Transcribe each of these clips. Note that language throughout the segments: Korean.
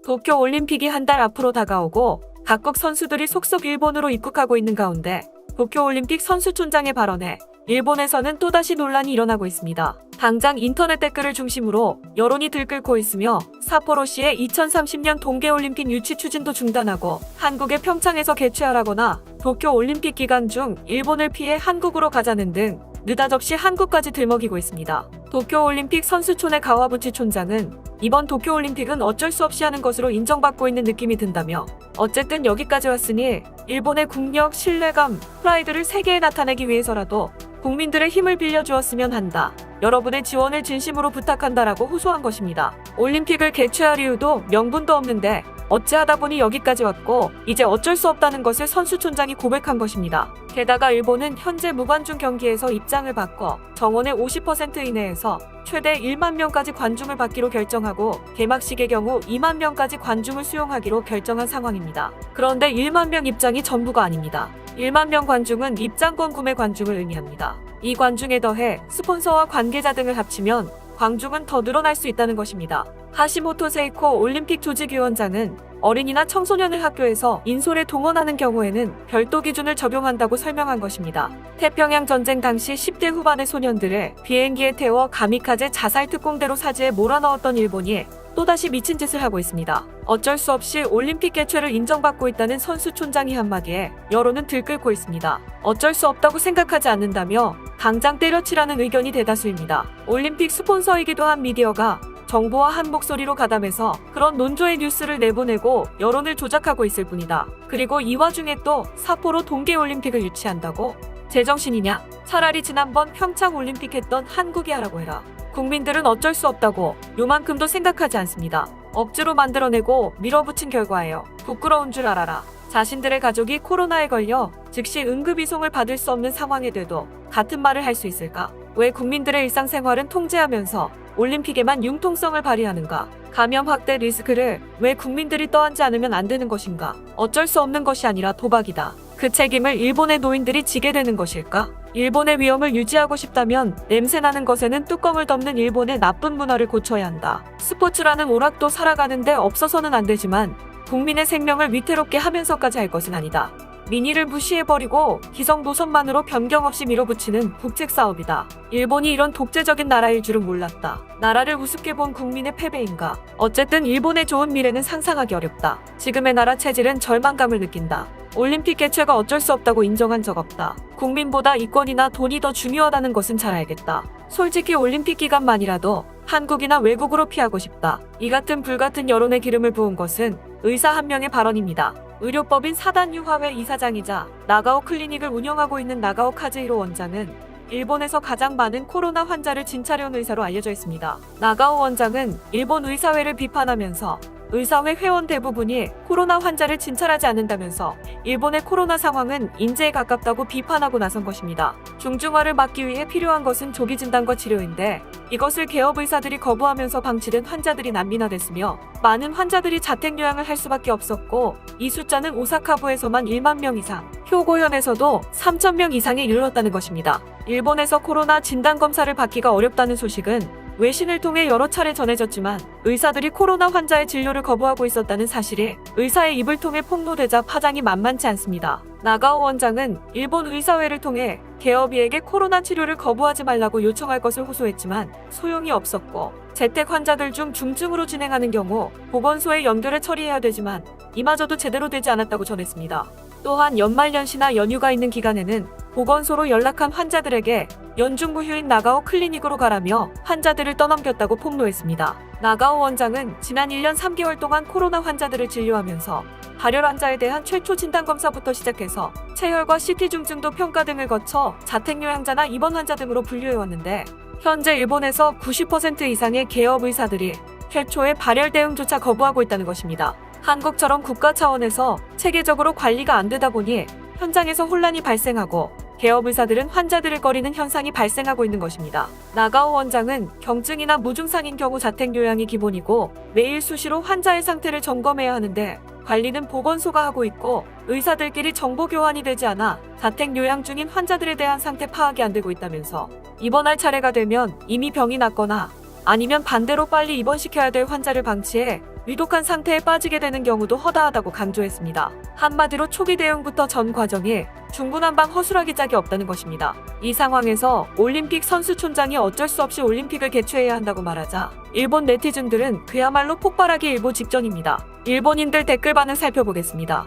도쿄올림픽이 한 달 앞으로 다가오고 각국 선수들이 속속 일본으로 입국하고 있는 가운데 도쿄올림픽 선수촌장의 발언에 일본에서는 또다시 논란이 일어나고 있습니다. 당장 인터넷 댓글을 중심으로 여론이 들끓고 있으며 삿포로시의 2030년 동계올림픽 유치 추진도 중단하고 한국의 평창에서 개최하라거나 도쿄올림픽 기간 중 일본을 피해 한국으로 가자는 등 느닷없이 한국까지 들먹이고 있습니다. 도쿄올림픽 선수촌의 가와부치 촌장은 이번 도쿄올림픽은 어쩔 수 없이 하는 것으로 인정받고 있는 느낌이 든다며 어쨌든 여기까지 왔으니 일본의 국력, 신뢰감, 프라이드를 세계에 나타내기 위해서라도 국민들의 힘을 빌려주었으면 한다. 여러분의 지원을 진심으로 부탁한다라고 호소한 것입니다. 올림픽을 개최할 이유도 명분도 없는데 어찌하다 보니 여기까지 왔고 이제 어쩔 수 없다는 것을 선수촌장이 고백한 것입니다. 게다가 일본은 현재 무관중 경기에서 입장을 바꿔 정원의 50% 이내에서 최대 1만 명까지 관중을 받기로 결정하고 개막식의 경우 2만 명까지 관중을 수용하기로 결정한 상황입니다. 그런데 1만 명 입장이 전부가 아닙니다. 1만 명 관중은 입장권 구매 관중을 의미합니다. 이 관중에 더해 스폰서와 관계자 등을 합치면 관중은 더 늘어날 수 있다는 것입니다. 하시모토 세이코 올림픽 조직위원장은 어린이나 청소년을 학교에서 인솔에 동원하는 경우에는 별도 기준을 적용한다고 설명한 것입니다. 태평양 전쟁 당시 10대 후반의 소년들을 비행기에 태워 가미카제 자살 특공대로 사지에 몰아넣었던 일본이 또다시 미친 짓을 하고 있습니다. 어쩔 수 없이 올림픽 개최를 인정받고 있다는 선수촌장이 한마디에 여론은 들끓고 있습니다. 어쩔 수 없다고 생각하지 않는다며 당장 때려치라는 의견이 대다수입니다. 올림픽 스폰서이기도 한 미디어가 정부와 한 목소리로 가담해서 그런 논조의 뉴스를 내보내고 여론을 조작하고 있을 뿐이다. 그리고 이 와중에 또 삿포로 동계올림픽을 유치한다고? 제정신이냐? 차라리 지난번 평창올림픽 했던 한국이 하라고 해라. 국민들은 어쩔 수 없다고 요만큼도 생각하지 않습니다. 억지로 만들어내고 밀어붙인 결과예요. 부끄러운 줄 알아라. 자신들의 가족이 코로나에 걸려 즉시 응급이송을 받을 수 없는 상황에 돼도 같은 말을 할 수 있을까? 왜 국민들의 일상생활은 통제하면서 올림픽에만 융통성을 발휘하는가? 감염 확대 리스크를 왜 국민들이 떠안지 않으면 안 되는 것인가? 어쩔 수 없는 것이 아니라 도박이다. 그 책임을 일본의 노인들이 지게 되는 것일까? 일본의 위험을 유지하고 싶다면 냄새나는 것에는 뚜껑을 덮는 일본의 나쁜 문화를 고쳐야 한다. 스포츠라는 오락도 살아가는데 없어서는 안 되지만 국민의 생명을 위태롭게 하면서까지 할 것은 아니다. 민의를 무시해버리고 기성 노선만으로 변경 없이 밀어붙이는 국책 사업이다. 일본이 이런 독재적인 나라일 줄은 몰랐다. 나라를 우습게 본 국민의 패배인가? 어쨌든 일본의 좋은 미래는 상상하기 어렵다. 지금의 나라 체질은 절망감을 느낀다. 올림픽 개최가 어쩔 수 없다고 인정한 적 없다. 국민보다 이권이나 돈이 더 중요하다는 것은 잘 알겠다. 솔직히 올림픽 기간만이라도 한국이나 외국으로 피하고 싶다. 이 같은 불같은 여론에 기름을 부은 것은 의사 한 명의 발언입니다. 의료법인 사단유화회 이사장이자 나가오 클리닉을 운영하고 있는 나가오 카즈히로 원장은 일본에서 가장 많은 코로나 환자를 진찰해온 의사로 알려져 있습니다. 나가오 원장은 일본 의사회를 비판하면서 의사회 회원 대부분이 코로나 환자를 진찰하지 않는다면서 일본의 코로나 상황은 인재에 가깝다고 비판하고 나선 것입니다. 중증화를 막기 위해 필요한 것은 조기 진단과 치료인데 이것을 개업 의사들이 거부하면서 방치된 환자들이 난민화됐으며 많은 환자들이 자택 요양을 할 수밖에 없었고 이 숫자는 오사카부에서만 1만 명 이상, 효고현에서도 3천 명 이상에 이르렀다는 것입니다. 일본에서 코로나 진단검사를 받기가 어렵다는 소식은 외신을 통해 여러 차례 전해졌지만 의사들이 코로나 환자의 진료를 거부하고 있었다는 사실이 의사의 입을 통해 폭로되자 파장이 만만치 않습니다. 나가오 원장은 일본 의사회를 통해 개업이에게 코로나 치료를 거부하지 말라고 요청할 것을 호소했지만 소용이 없었고 재택 환자들 중 중증으로 진행하는 경우 보건소에 연결해 처리해야 되지만 이마저도 제대로 되지 않았다고 전했습니다. 또한 연말연시나 연휴가 있는 기간에는 보건소로 연락한 환자들에게 연중무휴인 나가오 클리닉으로 가라며 환자들을 떠넘겼다고 폭로했습니다. 나가오 원장은 지난 1년 3개월 동안 코로나 환자들을 진료하면서 발열 환자에 대한 최초 진단검사부터 시작해서 체혈과 CT 중증도 평가 등을 거쳐 자택요양자나 입원 환자 등으로 분류해왔는데 현재 일본에서 90% 이상의 개업 의사들이 최초의 발열 대응조차 거부하고 있다는 것입니다. 한국처럼 국가 차원에서 체계적으로 관리가 안 되다 보니 현장에서 혼란이 발생하고 개업 의사들은 환자들을 꺼리는 현상이 발생하고 있는 것입니다. 나가오 원장은 경증이나 무증상인 경우 자택요양이 기본이고 매일 수시로 환자의 상태를 점검해야 하는데 관리는 보건소가 하고 있고 의사들끼리 정보 교환이 되지 않아 자택요양 중인 환자들에 대한 상태 파악이 안 되고 있다면서 입원할 차례가 되면 이미 병이 났거나 아니면 반대로 빨리 입원시켜야 될 환자를 방치해 위독한 상태에 빠지게 되는 경우도 허다하다고 강조했습니다. 한마디로 초기 대응부터 전 과정에 중구난방 허술하기 짝이 없다는 것입니다. 이 상황에서 올림픽 선수촌장이 어쩔 수 없이 올림픽을 개최해야 한다고 말하자 일본 네티즌들은 그야말로 폭발하기 일보 직전입니다. 일본인들 댓글 반응 살펴보겠습니다.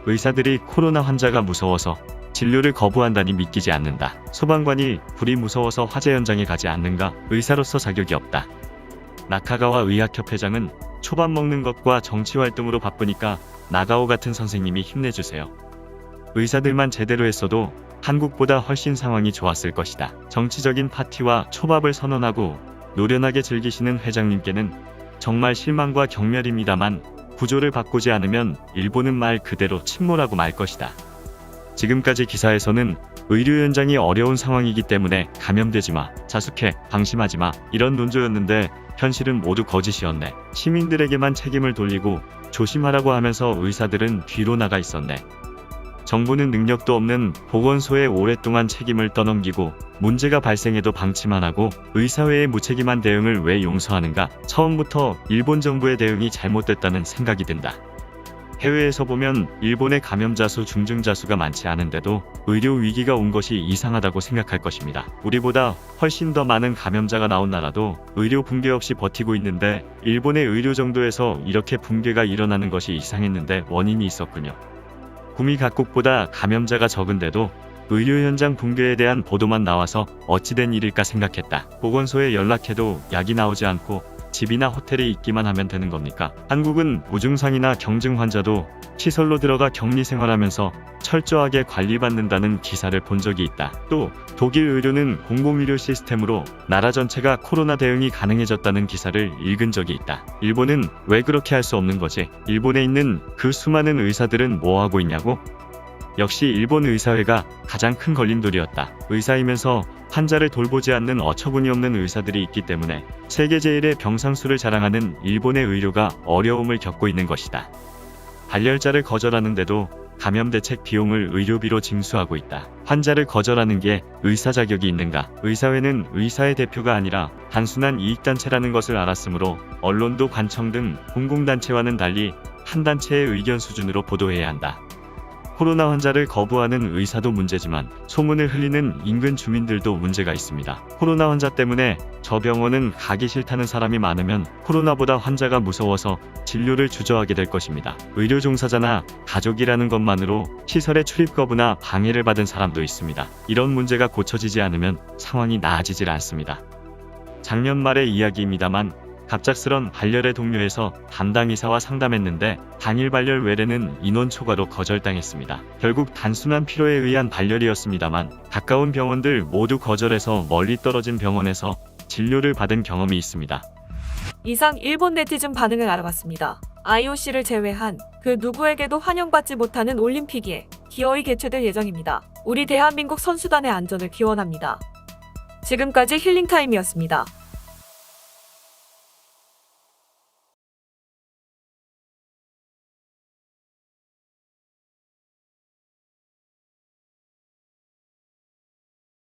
의사들이 코로나 환자가 무서워서 진료를 거부한다니 믿기지 않는다. 소방관이 불이 무서워서 화재 현장에 가지 않는가? 의사로서 자격이 없다. 나카가와 의학협회장은 초밥 먹는 것과 정치 활동으로 바쁘니까 나가오 같은 선생님이 힘내주세요. 의사들만 제대로 했어도 한국보다 훨씬 상황이 좋았을 것이다. 정치적인 파티와 초밥을 선언하고 노련하게 즐기시는 회장님께는 정말 실망과 경멸입니다만 구조를 바꾸지 않으면 일본은 말 그대로 침몰하고 말 것이다. 지금까지 기사에서는 의료 현장이 어려운 상황이기 때문에 감염되지 마, 자숙해, 방심하지 마 이런 논조였는데 현실은 모두 거짓이었네. 시민들에게만 책임을 돌리고 조심하라고 하면서 의사들은 뒤로 나가 있었네. 정부는 능력도 없는 보건소에 오랫동안 책임을 떠넘기고 문제가 발생해도 방치만 하고 의사회의 무책임한 대응을 왜 용서하는가? 처음부터 일본 정부의 대응이 잘못됐다는 생각이 든다. 해외에서 보면 일본의 감염자 수, 중증자 수가 많지 않은데도 의료 위기가 온 것이 이상하다고 생각할 것입니다. 우리보다 훨씬 더 많은 감염자가 나온 나라도 의료 붕괴 없이 버티고 있는데 일본의 의료 정도에서 이렇게 붕괴가 일어나는 것이 이상했는데 원인이 있었군요. 구미 각국보다 감염자가 적은데도 의료 현장 붕괴에 대한 보도만 나와서 어찌된 일일까 생각했다. 보건소에 연락해도 약이 나오지 않고 집이나 호텔에 있기만 하면 되는 겁니까? 한국은 무증상이나 경증 환자도 시설로 들어가 격리 생활하면서 철저하게 관리받는다는 기사를 본 적이 있다. 또 독일 의료는 공공의료 시스템으로 나라 전체가 코로나 대응이 가능해졌다는 기사를 읽은 적이 있다. 일본은 왜 그렇게 할 수 없는 거지? 일본에 있는 그 수많은 의사들은 뭐 하고 있냐고? 역시 일본 의사회가 가장 큰 걸림돌이었다. 의사이면서 환자를 돌보지 않는 어처구니 없는 의사들이 있기 때문에 세계 제일의 병상수를 자랑하는 일본의 의료가 어려움을 겪고 있는 것이다. 발열자를 거절하는데도 감염대책 비용을 의료비로 징수하고 있다. 환자를 거절하는 게 의사 자격이 있는가? 의사회는 의사의 대표가 아니라 단순한 이익단체라는 것을 알았으므로 언론도 관청 등 공공단체와는 달리 한 단체의 의견 수준으로 보도해야 한다. 코로나 환자를 거부하는 의사도 문제지만 소문을 흘리는 인근 주민들도 문제가 있습니다. 코로나 환자 때문에 저 병원은 가기 싫다는 사람이 많으면 코로나보다 환자가 무서워서 진료를 주저하게 될 것입니다. 의료 종사자나 가족이라는 것만으로 시설의 출입 거부나 방해를 받은 사람도 있습니다. 이런 문제가 고쳐지지 않으면 상황이 나아지질 않습니다. 작년 말의 이야기입니다만 갑작스런 발열의 동료에서 담당 의사와 상담했는데 당일 발열 외래는 인원 초과로 거절당했습니다. 결국 단순한 피로에 의한 발열이었습니다만 가까운 병원들 모두 거절해서 멀리 떨어진 병원에서 진료를 받은 경험이 있습니다. 이상 일본 네티즌 반응을 알아봤습니다. IOC를 제외한 그 누구에게도 환영받지 못하는 올림픽이 기어이 개최될 예정입니다. 우리 대한민국 선수단의 안전을 기원합니다. 지금까지 힐링타임이었습니다.